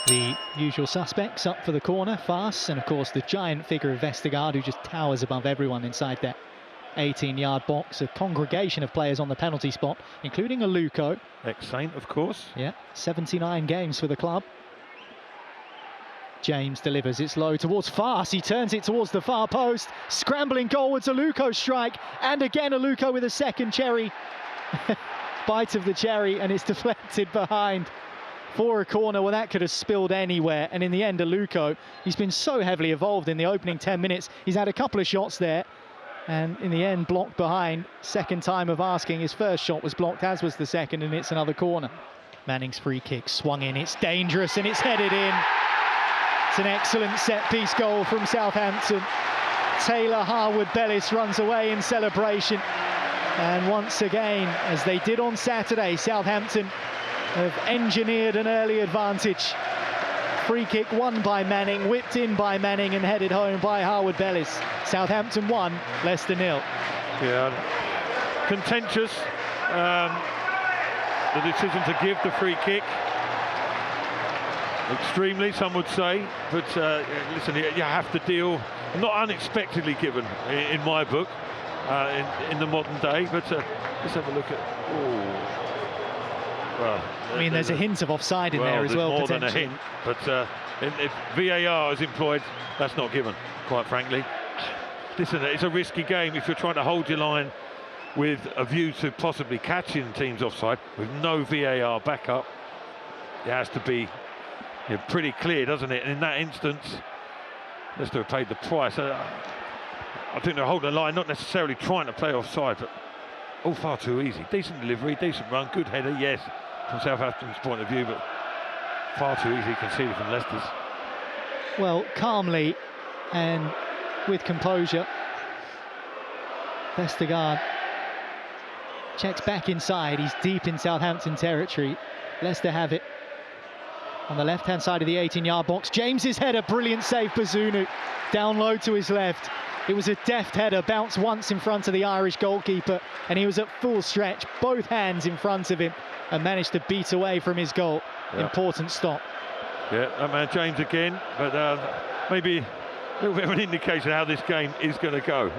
The usual suspects up for the corner, Fas, and of course the giant figure of Vestergaard, who just towers above everyone inside that 18-yard box. A congregation of players on the penalty spot, including Aluko. Ex-Saint, of course. Yeah, 79 games for the club. James delivers, it's low towards Fas, he turns it towards the far post, scrambling goalwards, Aluko strike, and again Aluko with a second cherry, bite of the cherry, and it's deflected behind for a corner. Well, that could have spilled anywhere, and in the end Aluko, he's been so heavily involved in the opening 10 minutes, he's had a couple of shots there, and in the end blocked behind. Second time of asking, his first shot was blocked, as was the second, and it's another corner. Manning's free kick swung in, it's dangerous, and it's headed in. It's an excellent set-piece goal from Southampton. Taylor Harwood-Bellis runs away in celebration. And once again, as they did on Saturday, Southampton have engineered an early advantage. Free kick won by Manning, whipped in by Manning and headed home by Harwood-Bellis. Southampton 1, Leicester 0. Yeah, contentious, the decision to give the free kick. Extremely, some would say, but listen, you have to deal, not unexpectedly given in my book, in the modern day, but let's have a look at, well, I mean, there's a hint of offside in there as well, more potentially. than a hint, but if VAR is employed, that's not given, quite frankly. Listen, it's a risky game if you're trying to hold your line with a view to possibly catching teams offside with no VAR backup. It has to be pretty clear, doesn't it? And in that instance, Leicester have paid the price. I think they're holding the line, not necessarily trying to play offside, but all far too easy. Decent delivery, decent run, good header, yes, from Southampton's point of view, but far too easy conceded from Leicester's. Well, calmly and with composure, Vestergaard checks back inside. He's deep in Southampton territory. Leicester have it on the left-hand side of the 18-yard box. James's header, brilliant save, Bazunu, down low to his left. It was a deft header, bounced once in front of the Irish goalkeeper, and he was at full stretch, both hands in front of him, and managed to beat away from his goal. Yeah. Important stop. Yeah, that man James again, but maybe a little bit of an indication of how this game is going to go.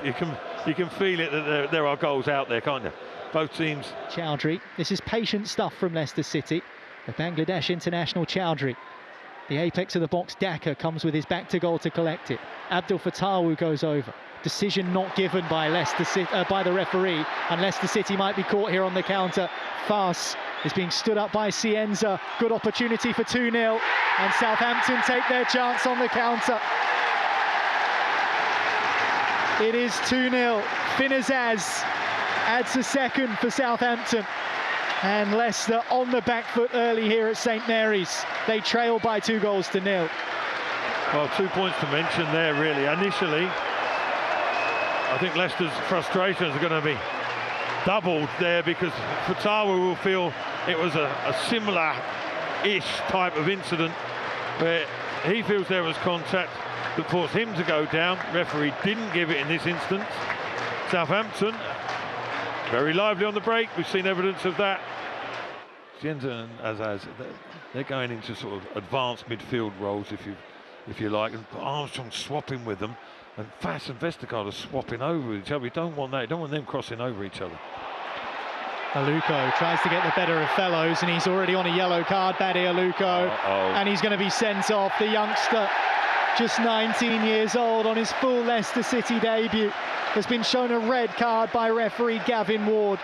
You can feel it that there are goals out there, can't you? Both teams. Chowdhury, this is patient stuff from Leicester City. The Bangladesh international Chowdhury. The apex of the box, Daka comes with his back to goal to collect it. Abdul Fatawu goes over. Decision not given by Leicester City, by the referee, and Leicester City might be caught here on the counter. Fas is being stood up by Cienza. Good opportunity for 2-0, and Southampton take their chance on the counter. It is 2-0. Finazaz adds a second for Southampton. And Leicester on the back foot early here at St Mary's. They trail by 2-0. Well, 2 points to mention there, really. Initially, I think Leicester's frustrations are going to be doubled there, because Fatawu will feel it was a similar-ish type of incident where he feels there was contact that forced him to go down. Referee didn't give it in this instance. Southampton very lively on the break. We've seen evidence of that. Cienza and Azaz, they're going into sort of advanced midfield roles, if you like, and Armstrong swapping with them, and Fas and Vestergaard are swapping over each other. You don't want that. You don't want them crossing over each other. Aluko tries to get the better of Fellows, and he's already on a yellow card, Badi Aluko, and he's going to be sent off. The youngster, just 19 years old, on his full Leicester City debut, has been shown a red card by referee Gavin Ward.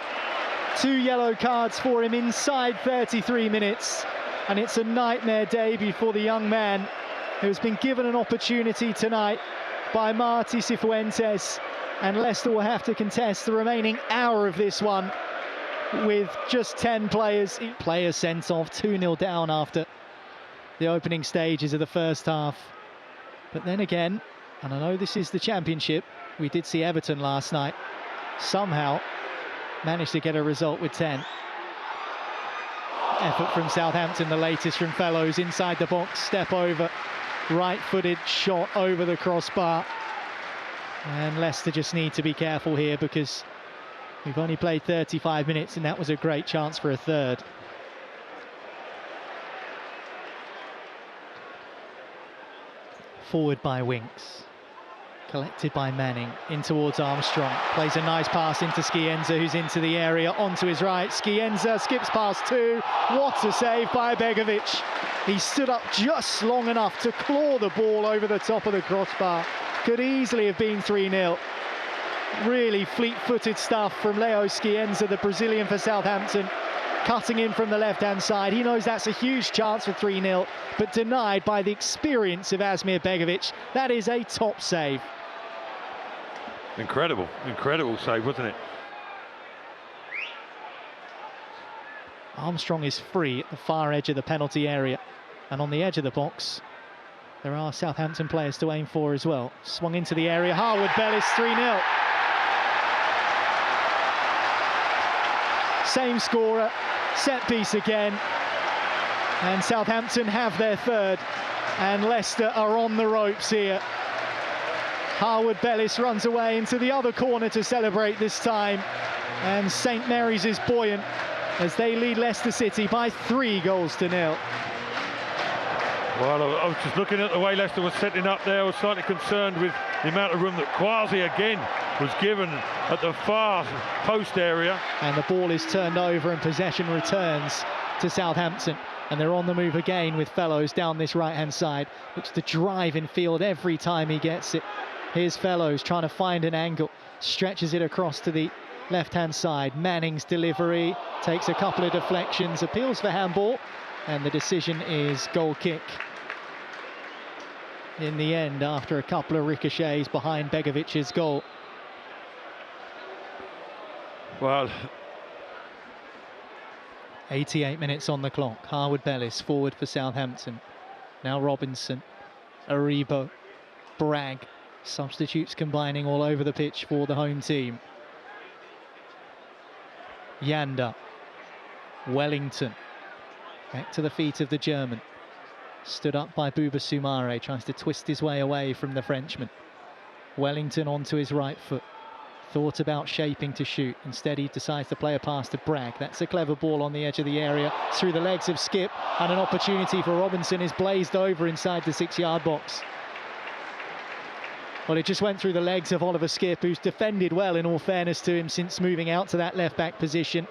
2 yellow cards for him inside 33 minutes, and it's a nightmare debut for the young man, who's been given an opportunity tonight by Marti Cifuentes, and Leicester will have to contest the remaining hour of this one with just 10 players. Players sent off, 2-0 down after the opening stages of the first half. But then again, and I know this is the Championship, we did see Everton last night somehow managed to get a result with 10. Effort from Southampton, the latest from Fellows, inside the box, step over, right-footed shot over the crossbar. And Leicester just need to be careful here, because we've only played 35 minutes and that was a great chance for a third. Forward by Winks. Collected by Manning, in towards Armstrong, plays a nice pass into Scienza, who's into the area, onto his right. Scienza skips past two. What a save by Begovic. He stood up just long enough to claw the ball over the top of the crossbar. Could easily have been 3-0. Really fleet-footed stuff from Leo Scienza, the Brazilian for Southampton, cutting in from the left-hand side. He knows that's a huge chance for 3-0, but denied by the experience of Asmir Begovic. That is a top save. Incredible save, wasn't it? Armstrong is free at the far edge of the penalty area, and on the edge of the box there are Southampton players to aim for as well. Swung into the area, Harwood-Bellis, 3-0. Same scorer, set piece again, and Southampton have their third, and Leicester are on the ropes here. Harwood-Bellis runs away into the other corner to celebrate this time, and St Mary's is buoyant as they lead Leicester City by 3-0. Well, I was just looking at the way Leicester was setting up there. I was slightly concerned with the amount of room that Quasi again was given at the far post area. And the ball is turned over and possession returns to Southampton. And they're on the move again with Fellows down this right-hand side. Looks to drive in field every time he gets it. Here's Fellows trying to find an angle. Stretches it across to the left-hand side. Manning's delivery takes a couple of deflections. Appeals for handball. And the decision is goal kick. In the end, after a couple of ricochets behind Begovic's goal. Well, 88 minutes on the clock. Harwood-Bellis forward for Southampton. Now Robinson, Aribo, Bragg. Substitutes combining all over the pitch for the home team. Yanda, Wellington. Back to the feet of the German. Stood up by Bouba Soumaré, tries to twist his way away from the Frenchman. Wellington onto his right foot. Thought about shaping to shoot. Instead, he decides to play a pass to Bragg. That's a clever ball on the edge of the area, through the legs of Skip, and an opportunity for Robinson is blazed over inside the 6-yard box. Well, it just went through the legs of Oliver Skip, who's defended well, in all fairness to him, since moving out to that left-back position.